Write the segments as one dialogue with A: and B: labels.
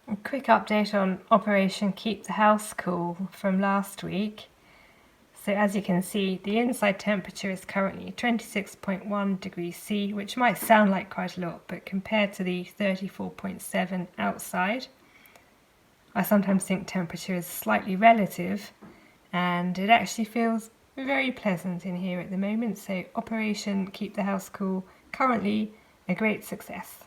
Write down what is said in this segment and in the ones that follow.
A: A quick update on Operation Keep the House Cool from last week. So as you can see, the inside temperature is currently 26.1 degrees C, which might sound like quite a lot, but compared to the 34.7 outside, I sometimes think temperature is slightly relative, and it actually feels very pleasant in here at the moment. So Operation Keep the House Cool, currently a great success.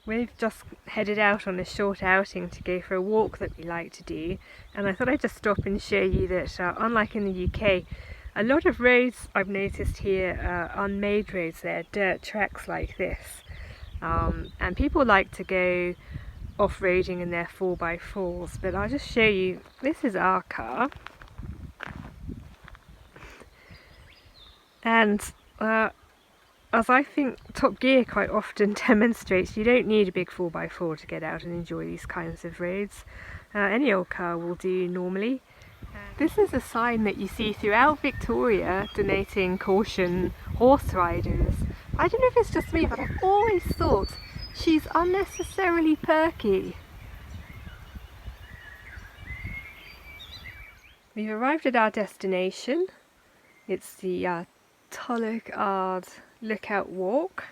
A: We've just headed out on a short outing to go for a walk that we like to do, and I thought I'd just stop and show you that unlike in the UK, a lot of roads I've noticed here are unmade roads. They're dirt tracks like this, and people like to go off-roading in their 4x4s, but I'll just show you, this is our car, and as I think Top Gear quite often demonstrates, you don't need a big 4x4 to get out and enjoy these kinds of roads. Any old car will do normally. This is a sign that you see throughout Victoria donating caution horse riders. I don't know if it's just me, but I've always thought she's unnecessarily perky. We've arrived at our destination. It's the Gunaikurnai Lookout Walk.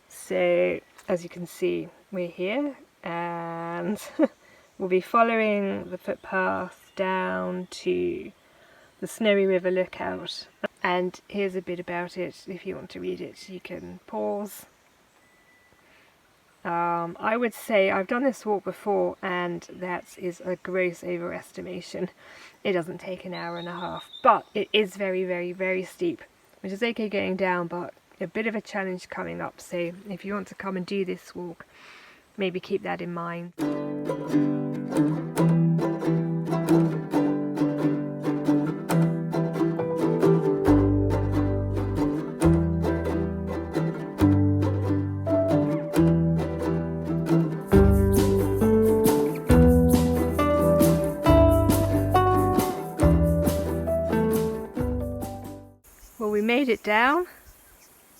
A: So as you can see, we're here and we'll be following the footpath down to the Snowy River Lookout, and here's a bit about it. If you want to read it, you can pause. I would say I've done this walk before, and that is a gross overestimation. It doesn't take an hour and a half, but it is very, very, very steep, which is okay going down, but a bit of a challenge coming up. So if you want to come and do this walk, maybe keep that in mind. Well, we made it down,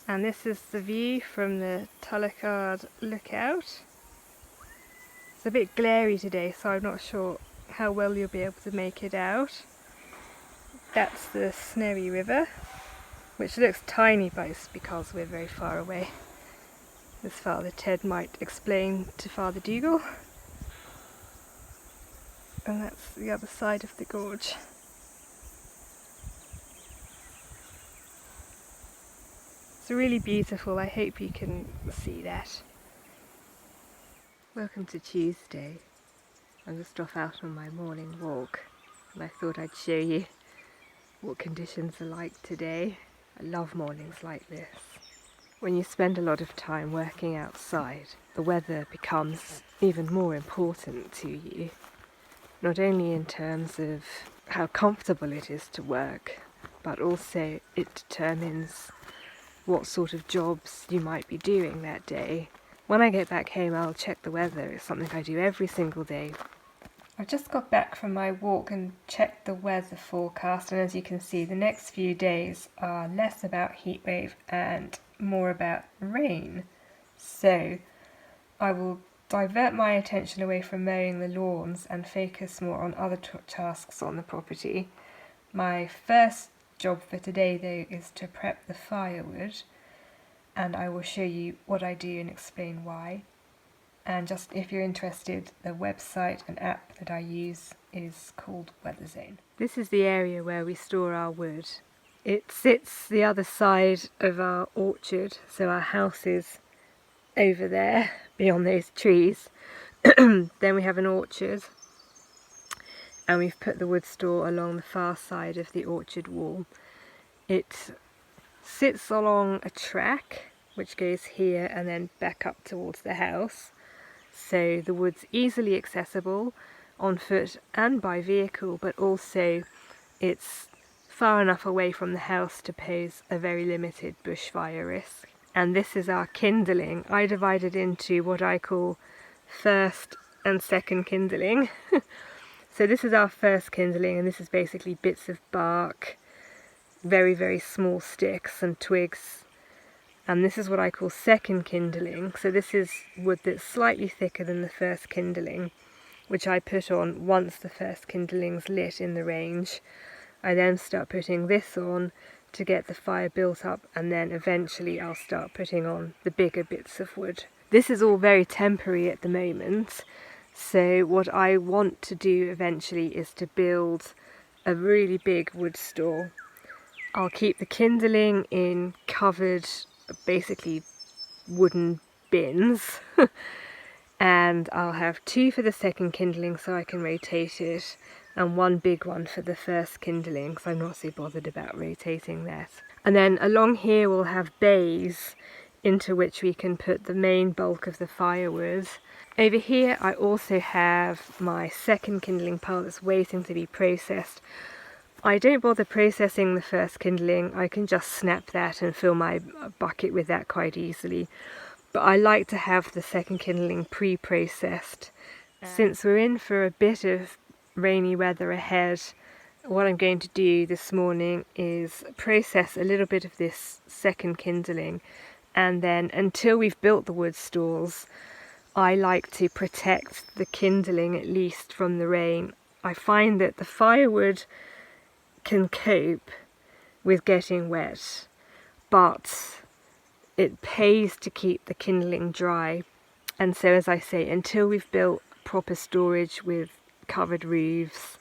A: and this is the view from the Gunaikurnai Lookout. It's a bit glary today, so I'm not sure how well you'll be able to make it out. That's the Snowy River, which looks tiny, but it's because we're very far away, as Father Ted might explain to Father Dougal. And that's the other side of the gorge. It's really beautiful. I hope you can see that. Welcome to Tuesday. I'm just off out on my morning walk, and I thought I'd show you what conditions are like today. I love mornings like this. When you spend a lot of time working outside, the weather becomes even more important to you, not only in terms of how comfortable it is to work, but also it determines what sort of jobs you might be doing that day. When I get back home, I'll check the weather. It's something I do every single day. I've just got back from my walk and checked the weather forecast, and as you can see, the next few days are less about heatwave and more about rain. So I will divert my attention away from mowing the lawns and focus more on other tasks on the property. My first job for today, though, is to prep the firewood. and I will show you what I do and explain why. And just if you're interested, the website and app that I use is called Weather Zone. This is the area where we store our wood. It sits the other side of our orchard, so our house is over there beyond those trees. Then we have an orchard, and we've put the wood store along the far side of the orchard wall. It sits along a track which goes here and then back up towards the house, so the wood's easily accessible on foot and by vehicle, but also it's far enough away from the house to pose a very limited bushfire risk. And this is our kindling. I divided into what I call first and second kindling. So this is our first kindling, and this is basically bits of bark, very, very small sticks and twigs. And this is what I call second kindling. So this is wood that's slightly thicker than the first kindling, which I put on once the first kindling's lit in the range. I then start putting this on to get the fire built up, and then eventually I'll start putting on the bigger bits of wood. This is all very temporary at the moment, so what I want to do eventually is to build a really big wood store. I'll keep the kindling in covered, basically wooden bins, and I'll have 2 for the second kindling so I can rotate it, and 1 big one for the first kindling because I'm not so bothered about rotating that. And then along here we'll have bays into which we can put the main bulk of the firewood. Over here I also have my second kindling pile that's waiting to be processed. I don't bother processing the first kindling, I can just snap that and fill my bucket with that quite easily. But I like to have the second kindling pre-processed. Since we're in for a bit of rainy weather ahead, what I'm going to do this morning is process a little bit of this second kindling, and then until we've built the wood stalls, I like to protect the kindling at least from the rain. I find that the firewood can cope with getting wet, but it pays to keep the kindling dry. And so, as I say, until we've built proper storage with covered roofs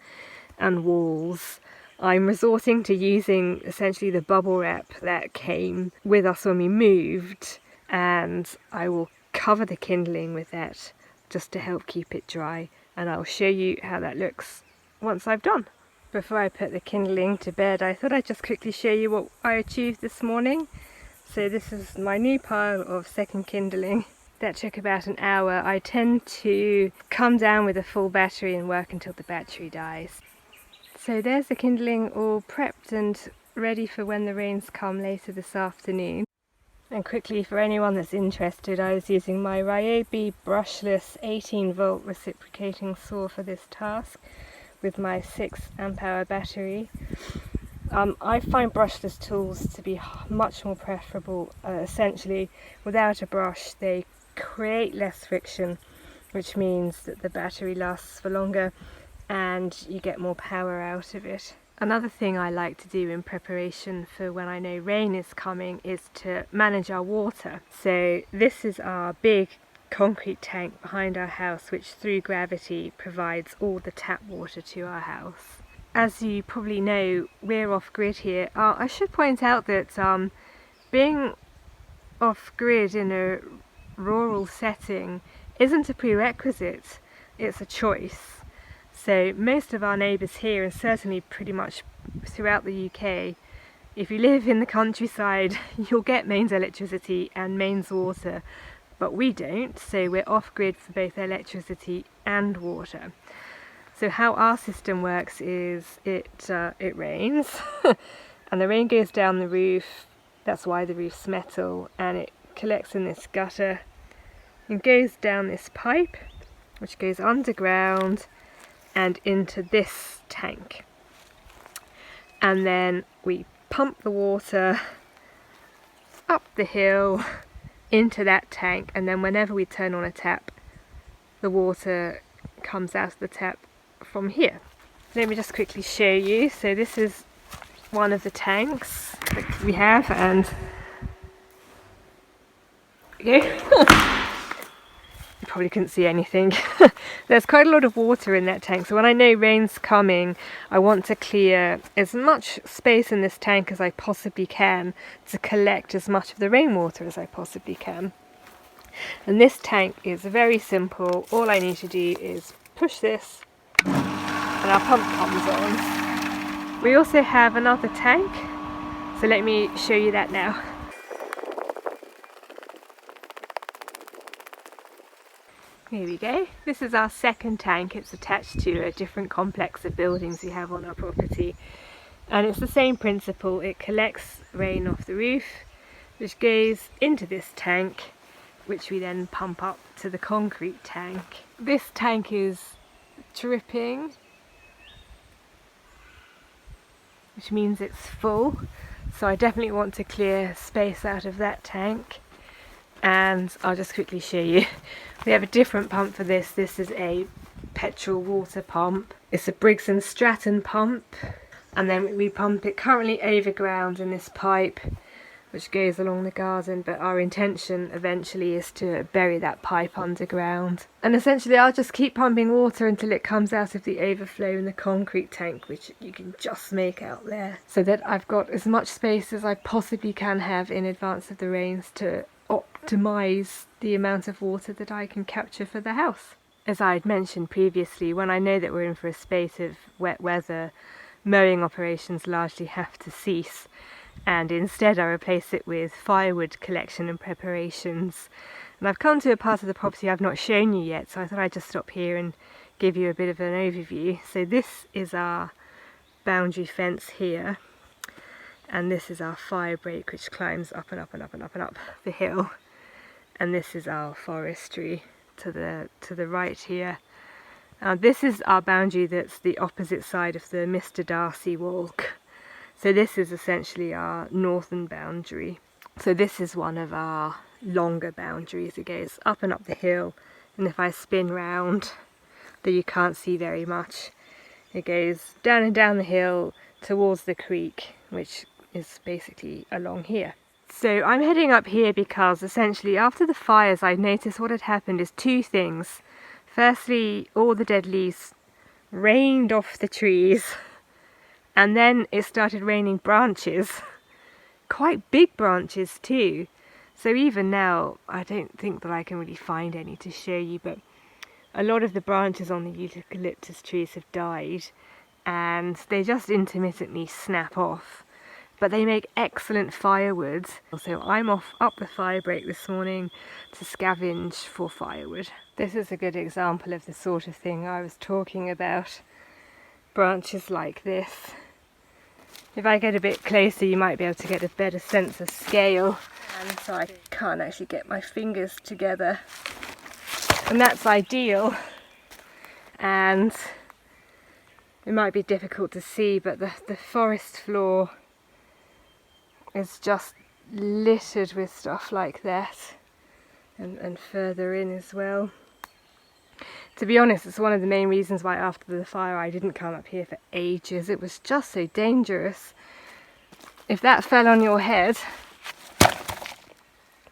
A: and walls, I'm resorting to using essentially the bubble wrap that came with us when we moved, and I will cover the kindling with that just to help keep it dry, and I'll show you how that looks once I've done. Before I put the kindling to bed, I thought I'd just quickly show you what I achieved this morning. So this is my new pile of second kindling. That took about an hour. I tend to come down with a full battery and work until the battery dies. So there's the kindling all prepped and ready for when the rains come later this afternoon. And quickly, for anyone that's interested, I was using my Ryobi brushless 18-volt reciprocating saw for this task with my 6 amp hour battery. I find brushless tools to be much more preferable. Essentially, without a brush, they create less friction, which means that the battery lasts for longer and you get more power out of it. Another thing I like to do in preparation for when I know rain is coming is to manage our water. So this is our big concrete tank behind our house, which through gravity provides all the tap water to our house. As you probably know, we're off-grid here. I should point out that being off-grid in a rural setting isn't a prerequisite, it's a choice. So most of our neighbours here, and certainly pretty much throughout the UK, if you live in the countryside, you'll get mains electricity and mains water, but we don't, so we're off-grid for both electricity and water. So how our system works is it rains and the rain goes down the roof, that's why the roof's metal, and it collects in this gutter and goes down this pipe, which goes underground and into this tank. And then we pump the water up the hill into that tank, and then whenever we turn on a tap, the water comes out of the tap from here. Let me just quickly show you. So this is one of the tanks that we have, and we go. You probably couldn't see anything. There's quite a lot of water in that tank, so when I know rain's coming, I want to clear as much space in this tank as I possibly can to collect as much of the rainwater as I possibly can. And this tank is very simple. All I need to do is push this and our pump comes on. We also have another tank, so let me show you that now. Here we go. This is our second tank. It's attached to a different complex of buildings we have on our property. And it's the same principle. It collects rain off the roof, which goes into this tank, which we then pump up to the concrete tank. This tank is dripping, which means it's full. So I definitely want to clear space out of that tank. And I'll just quickly show you. We have a different pump for this. This is a petrol water pump. It's a Briggs & Stratton pump. And then we pump it currently overground in this pipe, which goes along the garden, but our intention eventually is to bury that pipe underground. And essentially I'll just keep pumping water until it comes out of the overflow in the concrete tank, which you can just make out there, so that I've got as much space as I possibly can have in advance of the rains to optimise the amount of water that I can capture for the house. As I had mentioned previously, when I know that we're in for a spate of wet weather, mowing operations largely have to cease, and instead I replace it with firewood collection and preparations. And I've come to a part of the property I've not shown you yet, so I thought I'd just stop here and give you a bit of an overview. So this is our boundary fence here, and this is our fire break, which climbs up and up and up and up and up the hill, and this is our forestry to the right here. This is our boundary that's the opposite side of the Mr. Darcy walk. So this is essentially our northern boundary. So this is one of our longer boundaries. It goes up and up the hill, and if I spin round, though you can't see very much, it goes down and down the hill towards the creek, which is basically along here. So I'm heading up here because essentially after the fires I noticed what had happened is two things. Firstly, all the dead leaves rained off the trees, and then it started raining branches, quite big branches too. So even now I don't think that I can really find any to show you, but a lot of the branches on the eucalyptus trees have died and they just intermittently snap off. But they make excellent firewood. So I'm off up the fire break this morning to scavenge for firewood. This is a good example of the sort of thing I was talking about. Branches like this. If I get a bit closer you might be able to get a better sense of scale. And so I can't actually get my fingers together. And that's ideal. And it might be difficult to see, but the forest floor is just littered with stuff like that, and further in as well. To be honest, it's one of the main reasons why after the fire I didn't come up here for ages. It was just so dangerous. If that fell on your head,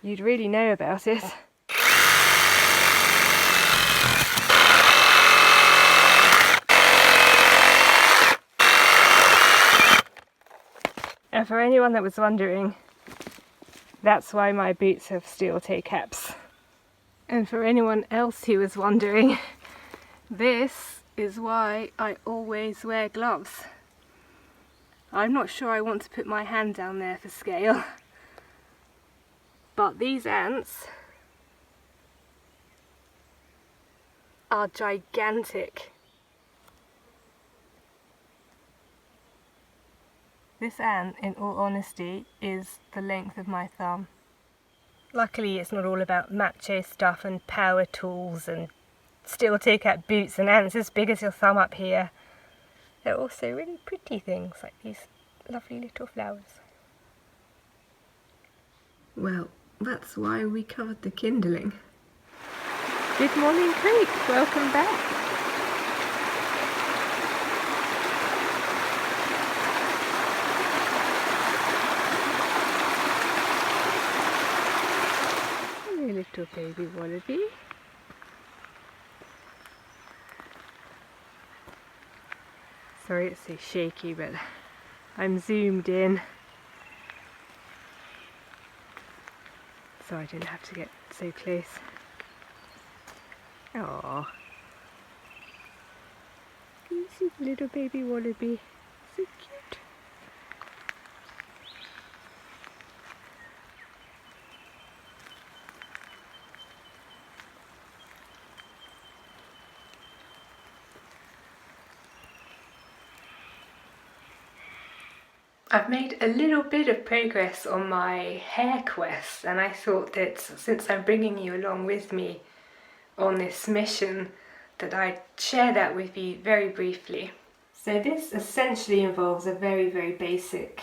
A: you'd really know about it. And for anyone that was wondering, that's why my boots have steel toe caps. And for anyone else who was wondering, this is why I always wear gloves. I'm not sure I want to put my hand down there for scale, but these ants are gigantic. This ant, in all honesty, is the length of my thumb. Luckily it's not all about macho stuff and power tools and steel toe cap boots and ants as big as your thumb up here. They're also really pretty things, like these lovely little flowers. Well, that's why we covered the kindling. Good morning, Creek. Welcome back. little baby wallaby. Sorry it's so shaky, but I'm zoomed in so I didn't have to get so close. Aww. You see the little baby wallaby. So cute. I've made a little bit of progress on my hair quest, and I thought that since I'm bringing you along with me on this mission that I'd share that with you very briefly. So this essentially involves a very, very basic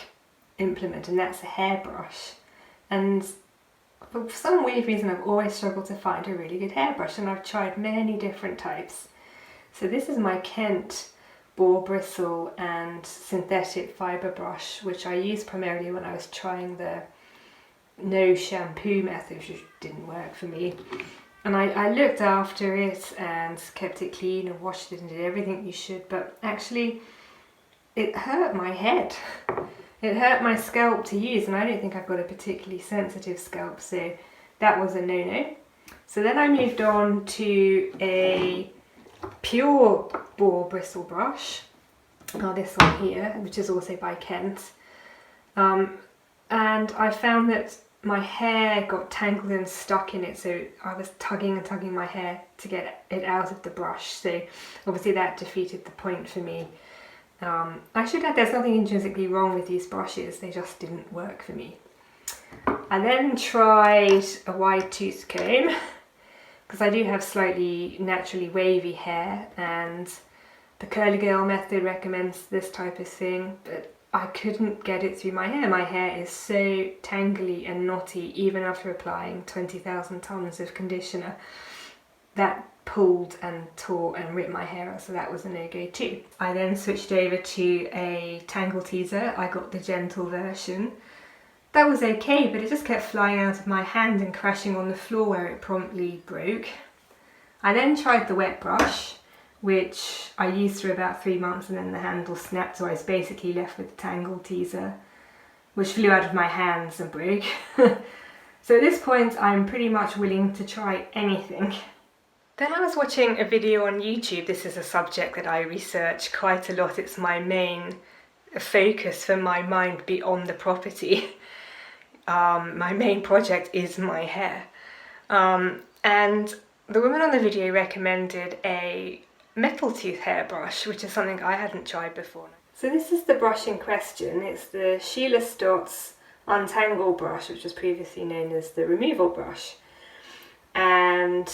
A: implement, and that's a hairbrush. And for some weird reason I've always struggled to find a really good hairbrush, and I've tried many different types. So this is my Kent boar bristle and synthetic fibre brush, which I used primarily when I was trying the no shampoo method, which didn't work for me. And I looked after it and kept it clean and washed it and did everything you should, but actually it hurt my head. It hurt my scalp to use, and I don't think I've got a particularly sensitive scalp, so that was a no-no. So then I moved on to a pure boar bristle brush, this one here, which is also by Kent, and I found that my hair got tangled and stuck in it, so I was tugging and tugging my hair to get it out of the brush, so obviously that defeated the point for me. I should add there's nothing intrinsically wrong with these brushes, they just didn't work for me. I then tried a wide tooth comb because I do have slightly naturally wavy hair, and the curly girl method recommends this type of thing, but I couldn't get it through my hair. My hair is so tangly and knotty even after applying 20,000 tons of conditioner. That pulled and tore and ripped my hair out, so that was a no-go too. I then switched over to a tangle teaser. I got the gentle version. That was okay, but it just kept flying out of my hand and crashing on the floor where it promptly broke. I then tried the wet brush, which I used for about 3 months, and then the handle snapped, so I was basically left with the tangle teaser, which flew out of my hands and broke. So at this point I'm pretty much willing to try anything. Then I was watching a video on YouTube. This is a subject that I research quite a lot. It's my main focus for my mind beyond the property. My main project is my hair. And the woman on the video recommended a metal tooth hairbrush, which is something I hadn't tried before. So this is the brush in question. It's the Sheila Stott's Untangle brush, which was previously known as the removal brush. And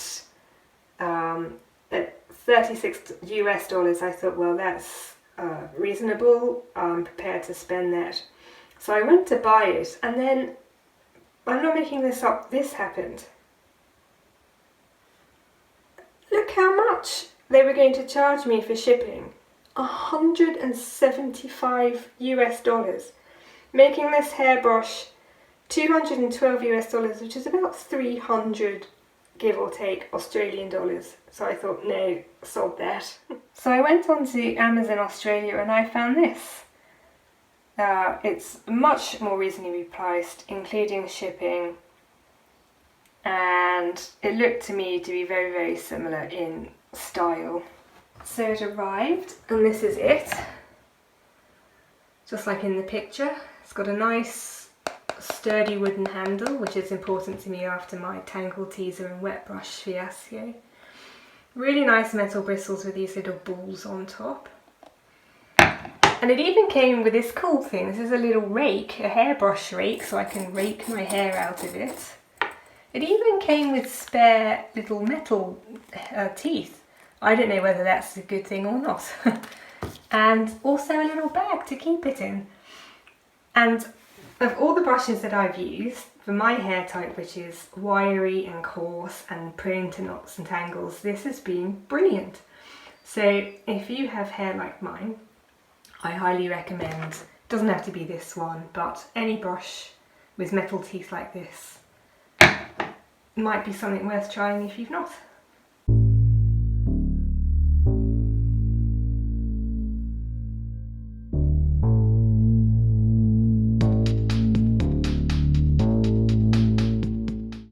A: at $36 US, I thought, well, that's reasonable. I'm prepared to spend that. So I went to buy it, and then, I'm not making this up, this happened. Look how much they were going to charge me for shipping. $175 US, making this hairbrush $212 US, which is about 300, give or take, Australian dollars. So I thought, no, sod that. So I went on to Amazon Australia and I found this. It's much more reasonably priced, including shipping, and it looked to me to be very, very similar in style. So it arrived, and this is it, just like in the picture. It's got a nice sturdy wooden handle, which is important to me after my tangle teaser and wet brush fiasco. Really nice metal bristles with these little balls on top. And it even came with this cool thing. This is a little rake, a hairbrush rake, so I can rake my hair out of it. It even came with spare little metal teeth. I don't know whether that's a good thing or not. And also a little bag to keep it in. And of all the brushes that I've used, for my hair type, which is wiry and coarse and prone to knots and tangles, this has been brilliant. So if you have hair like mine, I highly recommend, doesn't have to be this one, but any brush with metal teeth like this might be something worth trying if you've not.